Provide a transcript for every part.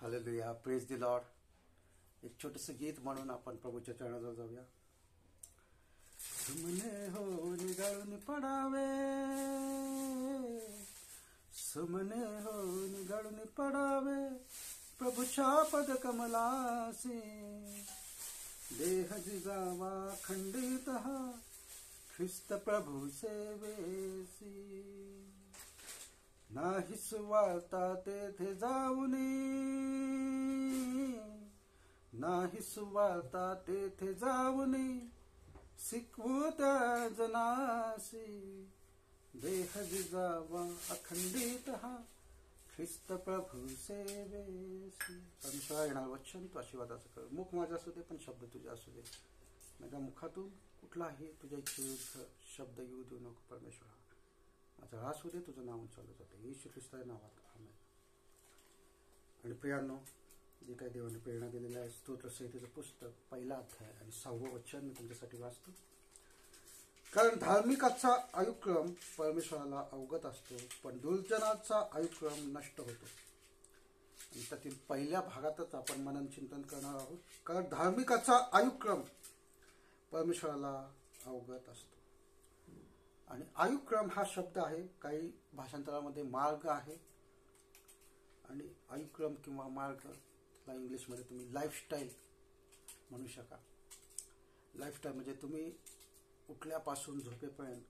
Hallelujah, praise the Lord. एक छोटंसं गीत म्हणून आपण प्रभूच्या चरणाजवळ जाऊया. सुमने हो निगाळून पडावे, सुमने हो निगाळून पडावे प्रभूच्या पद कमलासी. देह जिजावा खंडित हा ख्रिस्त प्रभू सेवेसी. नाही सुवार्ता तेथे जाऊनी, नाही सुवार्ता तेथे जाऊनी शिकवू त्या जनासी. देह जिजावा अखंडित हा ख्रिस्त प्रभू सेवेसी. परमेश्वरा येणार वचन तू आशीर्वादाचं कर. मुख माझा असू दे पण शब्द तुझा असू दे. माझ्या मुखातून कुठलाही तुझ्या इच्छेविरुद्ध शब्द येऊ देऊ नको. परमेश्वरा माझा रास होते तुझं नाव उंचावलं जाते येशू ख्रिस्ताच्या नावात, आमेन. आणि प्रियांनो, जे काही देवाने प्रेरणा दिलेली आहे, स्तोत्रसंहितेचं पुस्तक 1 अध्याय आणि 6वं वचन मी तुमच्यासाठी वाचतो. कारण धार्मिकाचा आयुक्रम परमेश्वराला अवगत असतो, पण दुर्जनाचा आयुक्रम नष्ट होतो. आणि त्यातील पहिल्या भागातच आपण मनन चिंतन करणार आहोत. कारण धार्मिकाचा आयुक्रम परमेश्वराला अवगत असतो. आणि आयुक्रम हा शब्द आहे, काही भाषांतरामध्ये मार्ग आहे. आणि आयुक्रम किंवा मार्ग ला इंग्लिशमध्ये तुम्ही लाईफस्टाईल म्हणू शका. लाईफस्टाईल म्हणजे तुम्ही उठल्यापासून झोपेपर्यंत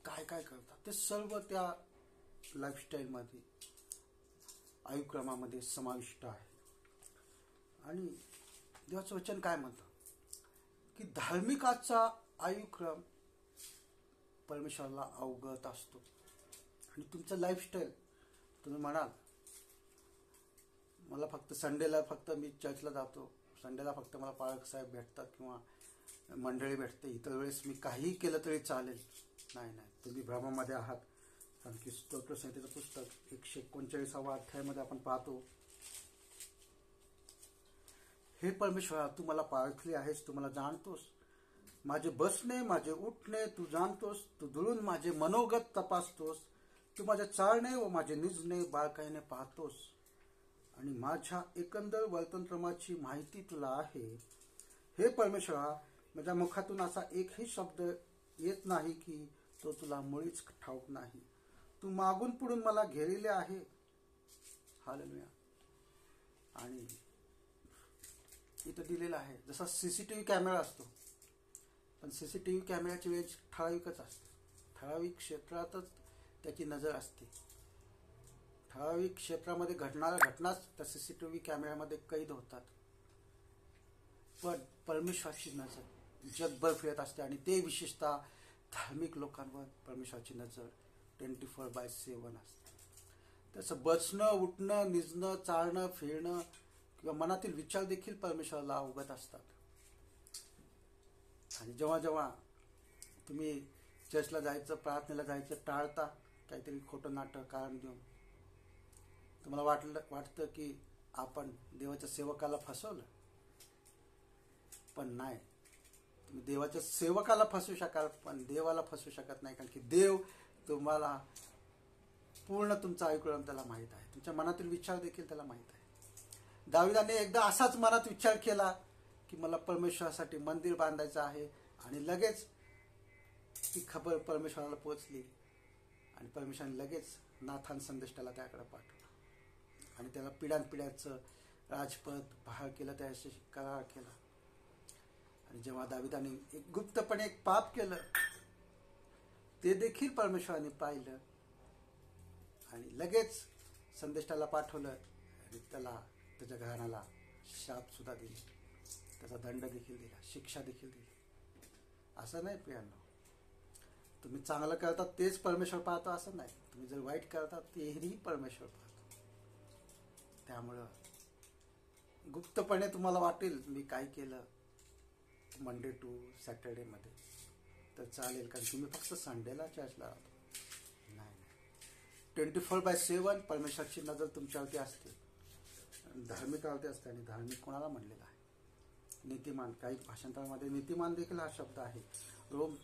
काय काय करता ते सर्व त्या लाईफस्टाईलमध्ये, आयुक्रमामध्ये समाविष्ट आहे. आणि देवाचं वचन काय म्हणतं की धार्मिकाचा आयुक्रम परमेश्वराला अवगत असतो. आणि तुमचं लाईफस्टाईल, तुम्ही म्हणाल मला फक्त संडेला फक्त मी चर्चला जातो, संडेला फक्त मला पाळक साहेब भेटतात किंवा मंडळी भेटते, इतर वेळेस मी काहीही केलं तरी चालेल. नाही नाही, तुम्ही भ्रमामध्ये आहात. कारण की स्तोत्रसंहितेचं पुस्तक 139व्या अध्यायामध्ये आपण पाहतो, हे परमेश्वरा तू मला पाळखली आहेस, तू मला जाणतोस. माझे बसणे माझे उठणे तू जाणतोस, तू दुरून माझे मनोगत तपासतोस. तू माझे चालणे व माझे निजणे बारकाईने पाहतोस. आणि माझ्या एकंदर वर्तनक्रमाची माहिती तुला आहे. हे परमेश्वरा, माझ्या मुखातून असा एकही शब्द येत नाही की तो तुला मुळीच ठाऊक नाही. तू मागून पुढून मला घेरिले आहे. हालेलुया. आणि इथं दिलेलं आहे, जसा सीसीटीव्ही कॅमेरा असतो, पण सीसीटीव्ही कॅमेऱ्याची वेळ ठराविकच असते. ठराविक क्षेत्रातच त्याची नजर असते. ठराविक क्षेत्रामध्ये घडणाऱ्या घटनाच त्या सीसीटीव्ही कॅमेऱ्यामध्ये कैद होतात. पण परमेश्वराची नजर जगभर फिरत असते. आणि ते विशेषतः धार्मिक लोकांवर परमेश्वराची नजर 24/7 असते. त्याचं बसणं, उठणं, निजणं, चालणं, फिरणं किंवा मनातील विचार देखील परमेश्वराला अवगत असतात. आणि जेव्हा जेव्हा तुम्ही चर्चला जायचं, प्रार्थनेला जायचं टाळता, काहीतरी खोटं नाटक कारण देऊन, तुम्हाला वाटतं की आपण देवाच्या सेवकाला फसवलं. पण नाही, तुम्ही देवाच्या सेवकाला फसवू शकाल पण देवाला फसवू शकत नाही. कारण की देव तुम्हाला पूर्ण तुमचा आयुक्रम त्याला माहीत आहे. तुमच्या मनातील विचार देखील त्याला माहीत आहे. दाविदाने एकदा असाच मनात विचार केला की मला परमेश्वरासाठी मंदिर बांधायचं आहे. आणि लगेच ती खबर परमेश्वराला पोहोचली. आणि परमेश्वराने लगेच नाथान संदेश त्याला त्याकडे पाठवला. आणि त्याला पिढ्यानपिढ्याचं राजपद बहाल केलं, त्याशी करार केला. आणि जेव्हा दाविदाने एक गुप्तपणे एक पाप केलं, ते देखील परमेश्वराने पाहिलं. आणि लगेच संदेश त्याला पाठवलं. आणि त्याला, त्याच्या घराण्याला शाप सुद्धा दिली, त्याचा दंड देखील दिला, शिक्षा देखील दिली. असं नाही प्रियांनो, तुम्ही चांगलं करता तेच परमेश्वर पाहतो असं नाही. तुम्ही जर वाईट करता तेही परमेश्वर पाहतो. त्यामुळं गुप्तपणे तुम्हाला वाटेल मी काय केलं मंडे टू सॅटर्डेमध्ये तर चालेल, कारण तुम्ही फक्त संडेला चर्चला राहतो. नाही, 24/7 परमेश्वराची नजर तुमच्यावरती असते, धार्मिकावरती असते. आणि धार्मिक कोणाला म्हणलेला आहे? नीतिमान. काही भाषांतरामध्ये नीतिमान देखील हा शब्द आहे. रोम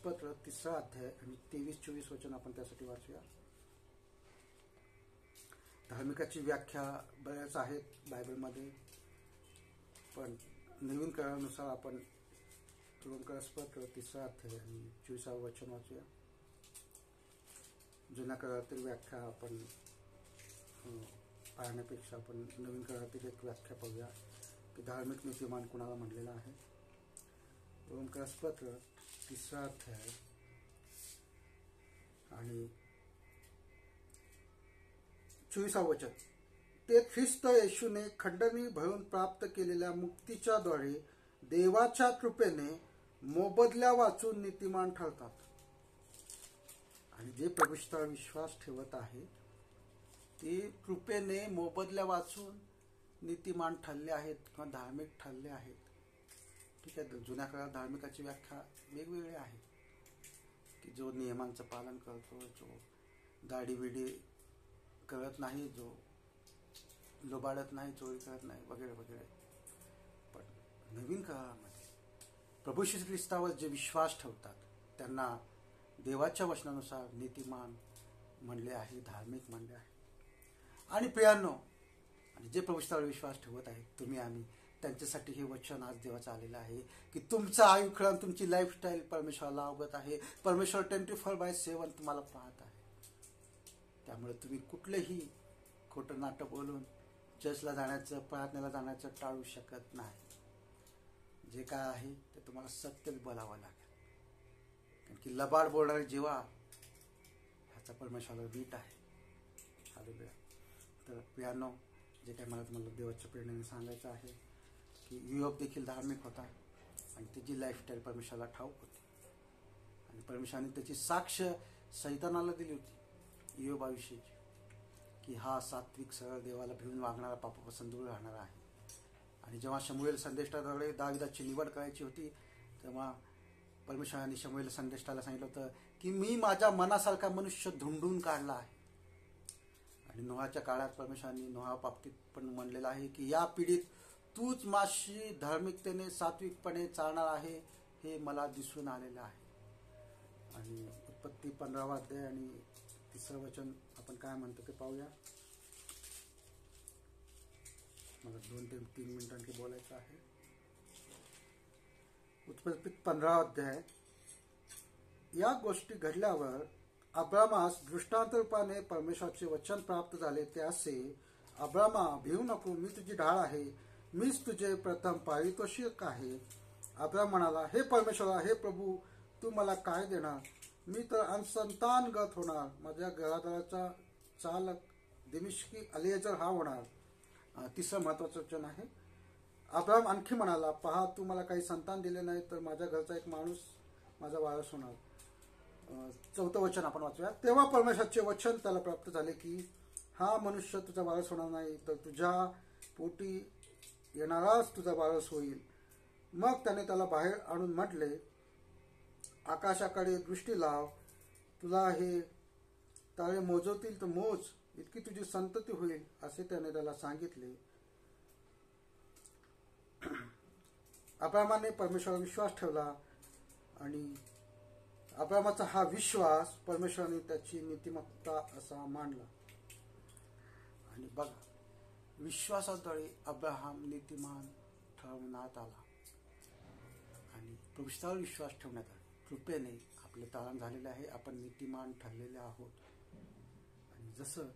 पत्र 3 अध्याय आणि 23-24 वचन आपण त्यासाठी वाचूया. धार्मिकाची व्याख्या बऱ्याच आहेत बायबलमध्ये, पण नवीन करारानुसार आपण रोमकरासपत्र 3 अध्याय आणि 24 वचन वाचूया. जुन्या करारातील व्याख्या आपण पाहण्यापेक्षा आपण नवीन करारातील एक व्याख्या पाहूया की धार्मिक नीतिमान कुणाला म्हणलेला आहे. रोमकरासपत्र 3 अध्याय आणि 24 वचन. ते ख्रिस्त येशूने खंडणी भरून प्राप्त केलेल्या मुक्तीच्या द्वारे देवाच्या कृपेने मोबदल्या वाचून नीतिमान ठरतात. आणि जे प्रभूष्ठावर विश्वास ठेवत आहे ते कृपेने मोबदल्या वाचून नीतिमान ठरले आहेत किंवा धार्मिक ठरले आहेत. ठीक आहे. जुन्या काळात धार्मिकाची व्याख्या वेगवेगळी आहे की जो नियमांचं पालन करतो, जो दाढी बिडी करत नाही, जो लुबाडत नाही, चोरी करत नाही, वगैरे वगैरे. पण नवीन काळामध्ये प्रभू श्री ख्रिस्तावर जे विश्वास ठेवतात त्यांना देवाच्या वचनानुसार नीतिमान म्हणले आहे, धार्मिक म्हणले आहे. आणि प्रियांनो, आणि जे प्रभू ख्रिस्तावर विश्वास ठेवत आहेत तुम्ही आम्ही, त्यांच्यासाठी हे वचन आज देवाचं आलेलं आहे की तुमचं आयुष्य, तुमची लाईफस्टाईल परमेश्वराला अवगत आहे. परमेश्वर 24/7 तुम्हाला पाहत आहे. त्यामुळे तुम्ही कुठलंही खोटं नाटक बोलून चर्चला जाण्याचं, प्रार्थनेला जाण्याचं टाळू शकत नाही. जे काय आहे ते तुम्हाला सत्य बोलावं लागेल. कारण की लबाड बोलणारे जीवा ह्याचा परमेश्वराला वीट आहे. हालेलुया. तर प्रियांनो, जे काय मला तुम्हाला देवाच्या प्रेरणेने सांगायचं आहे की युयोब देखील धार्मिक होता आणि त्याची लाईफस्टाईल परमेश्वराला ठाऊक होती. आणि परमेश्वराने त्याची साक्ष सैतानाला दिली होती युयोबाविषयीची की हा सात्विक, सरळ, देवाला भिवून वागणारा, पापापासून दूर राहणारा आहे. आणि जेव्हा शमूएल संदेष्टाद्वारे दाविदाची निवड करायची होती तेव्हा परमेश्वराने शमूएल संदेष्टाला सांगितलं होतं की मी माझ्या मनासारखा मनुष्य धुंडून काढला आहे. आणि नोहाच्या काळात परमेश्वराने नोहा बाबतीत पण म्हणलेलं आहे की या पिढीत तूच माझी धार्मिकतेने, सात्विकपणे चालणार आहे हे मला दिसून आलेलं आहे. आणि उत्पत्ती 15 अध्याय आणि 3 वचन आपण काय म्हणतो ते पाहूया. मला 2 ते 3 मिनिटं आणखी बोलायचं आहे. उत्पत्ती 15 अध्याय. या गोष्टी घडल्यावर अब्रामास दृष्टांत रूपाने परमेश्वराचे वचन प्राप्त झाले ते असे, अब्रामा, भिवू नको, मी तुझी ढाळ आहे, मीच तुझे प्रथम पारितोषिक आहे. अब्राम म्हणाला, हे परमेश्वरा, हे प्रभू, तू मला काय देणार? मी तर असंतानगत होणार. माझ्या घरादाराचा चालक दिमिश्की अलिएजर हा होणार. 3रं महत्वाचं वचन आहे. अब्राम आणखी म्हणाला, पहा, तू मला काही संतान दिले नाही तर माझ्या घरचा एक माणूस माझा वारस होणार. 4थं वचन आपण वाचूया. तेव्हा परमेश्वराचे वचन त्याला प्राप्त झाले की हा मनुष्य तुझा वारस होणार नाही, तर तुझ्या पोटी येणाराच तुझा वारस होईल. मग त्याने त्याला बाहेर आणून म्हटले, आकाशाकडे दृष्टी लाव, तुला हे तारे मोजवतील तर मोज, इतकी तुझी संतती होईल, असे त्याने त्याला सांगितले. अब्रामाने परमेश्वरावर विश्वास ठेवला आणि अब्रामाचा हा विश्वास परमेश्वराने त्याची नीतिमत्ता असा मानला. आणि बघा, विश्वासाद्वारे अब्राहाम नीतिमान ठरवण्यात आला आणि प्रभूवर विश्वास ठेवण्यात आला. कृपेने आपले तारण झालेले आहे, आपण नीतिमान ठरलेले आहोत. आणि जसं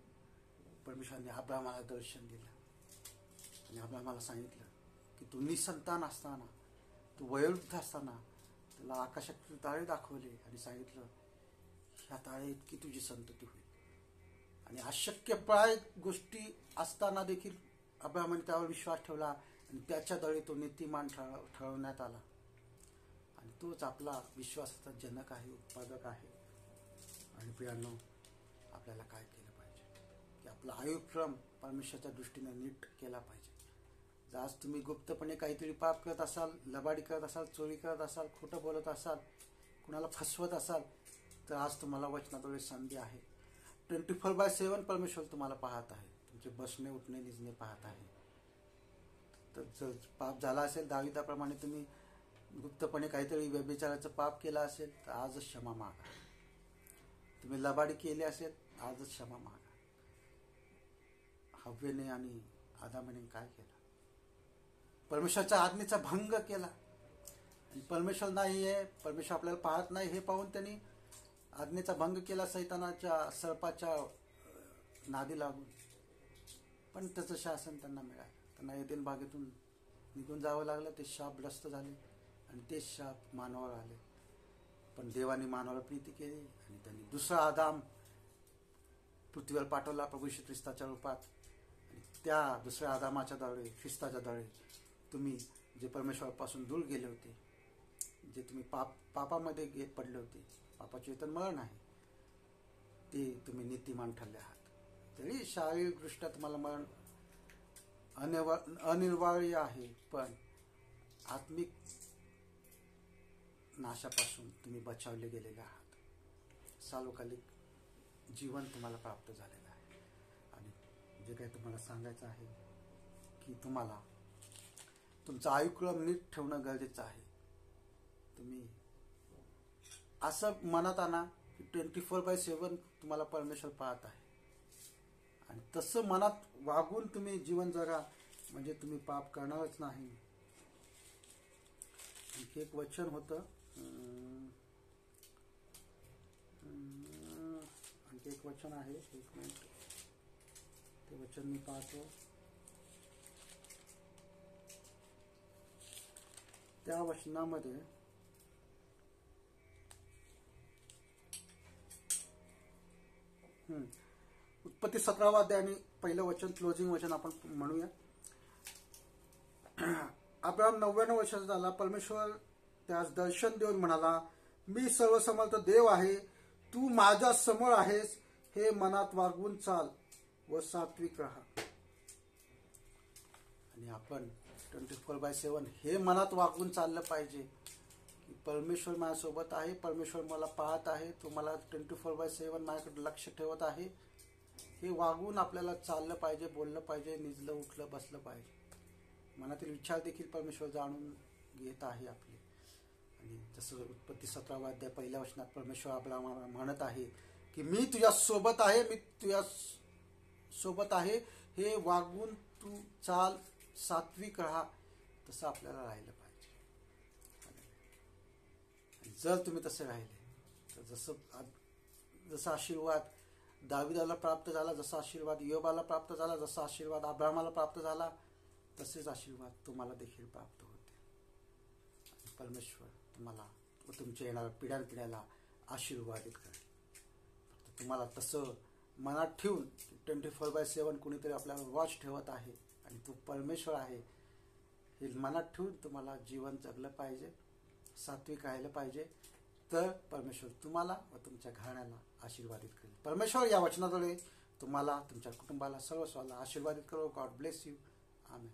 परमेश्वराने अब्राहामाला दर्शन दिलं आणि अब्राहामाला सांगितलं की तू निसंतान असताना, तू वयोवृद्ध असताना त्याला आकाशात तारे दाखवले आणि सांगितलं, ह्या तारे इतकी तुझी संतती होईल. आणि अशक्यप्राय गोष्टी असताना देखील अब्राहामाने त्यावर विश्वास ठेवला आणि त्याच्याद्वारे तो नीतिमान ठरवण्यात आला. आणि तोच आपला विश्वासाचा जनक आहे, उत्पादक आहे. आणि प्रियांनो, आपल्याला काय केलं पाहिजे की आपला आयुक्रम परमेश्वराच्या दृष्टीने नीट केला पाहिजे. जर आज तुम्ही गुप्तपणे काहीतरी पाप करत असाल, लबाडी करत असाल, चोरी करत असाल, खोटं बोलत असाल, कुणाला फसवत असाल, तर आज तुम्हाला वचनाद्वारे संधी आहे. 24/7 परमेश्वर तुम्हाला पाहत आहे, तुमचे बसणे, उठणे, निजणे पाहत आहे. तर जर पाप झाला असेल, दाविदाप्रमाणे तुम्ही गुप्तपणे काहीतरी व्यभिचाराचं पाप केलं असेल तर आजच क्षमा मागा. तुम्ही लबाडी केली असेल, आजच क्षमा मागा. हव्वेने आणि आदामाने काय केलं? परमेश्वराच्या आज्ञेचा भंग केला. आणि परमेश्वर नाही आहे, परमेश्वर आपल्याला पाहत नाही हे पाहून त्यांनी आज्ञेचा भंग केला, सैतानाच्या सर्पाच्या नादी लागून. पण त्याचं शासन त्यांना मिळालं. त्यांना एदेन बागेतून निघून जावं लागलं. ते शापग्रस्त झाले आणि ते शाप मानवावर आले. पण देवाने मानवाला प्रीती केली आणि त्यांनी दुसरा आदाम पृथ्वीवर पाठवला प्रभू श्री ख्रिस्ताच्या रूपात. आणि त्या दुसऱ्या आदामाच्या द्वारे, ख्रिस्ताच्या द्वारे तुम्ही जे परमेश्वरापासून दूर गेले होते, जे तुम्ही पापामध्ये पडले होते, पापाचे वेतन मरण आहे, ते तुम्ही नीतिमान ठरले आहात. तरी शारीरिकदृष्ट्या तुम्हाला मरण अनिवार्य आहे, पण आत्मिक नाशापासून तुम्ही बचावले गेलेले आहात. सार्वकालिक जीवन तुम्हाला प्राप्त झालेलं आहे. आणि जे काही तुम्हाला सांगायचं आहे की तुम्हाला तुमचं आयुक्रम नीट ठेवणं गरजेचं आहे. तुम्ही असं मनात आणा की 24/7 तुम्हाला परमेश्वर पाहत आहे, आणि तसं मनात वागून तुम्ही जीवन जगा, म्हणजे तुम्ही पाप करणारच नाही. आणखी एक वचन होतं, आणखी एक वचन आहे, एक मिनिट, ते वचन मी पाहतो. त्या वचनामध्ये उत्पत्ती 17वा अध्याय आणि पहिलं वचन, क्लोजिंग वचन आपण म्हणूया. अब्राहम 99 वर्षाचा झाला. परमेश्वर त्यास दर्शन देऊन म्हणाला, मी सर्वसमर्थ देव आहे, तू माझ्या समोर आहेस, हे मनात वागवून चाल व सात्विक राहा. आणि आपण 24/7 हे मनात वागवून चाललं पाहिजे की परमेश्वर माझ्यासोबत आहे, परमेश्वर मला पाहत आहे, तो मला 24/7 माझ्याकडे लक्ष ठेवत आहे. हे वागून आपल्याला चाललं पाहिजे, बोललं पाहिजे, निजलं, उठलं, बसलं पाहिजे. मनातील विचार देखील परमेश्वर जाणून घेत आहे आपले. आणि जसं उत्पत्ती 17वा अध्याय पहिल्या वचनात परमेश्वर आपल्याला म्हणत आहे की मी तुझ्या सोबत आहे, मी तुझ्या सोबत आहे, हे वागून तू चाल, सात्विक राहा. तसं आपल्याला राहिलं पाहिजे. जर तुम्ही तसे राहिले तर जसं आशीर्वाद दाविदाला प्राप्त झाला, जसा आशीर्वाद योबाला प्राप्त झाला, जसा आशीर्वाद अब्राहमाला प्राप्त झाला, तसेच आशीर्वाद तुम्हाला देखील प्राप्त होते. परमेश्वर तुम्हाला व तुमच्या येणाऱ्या पिढ्याला आशीर्वादित करेल. तुम्हाला तसं मनात ठेवून 24/7 कुणीतरी आपल्याला वॉच ठेवत आहे आणि तो परमेश्वर आहे हे मनात ठेवून तुम्हाला जीवन जगलं पाहिजे, सात्विक राहिलं पाहिजे. तर परमेश्वर तुम्हाला व तुमच्या घराण्याला आशीर्वादित करेल. परमेश्वर या वचनाद्वारे तुम्हाला, तुमच्या कुटुंबाला, सर्वस्वाला आशीर्वादित करो. God bless you. आमेन.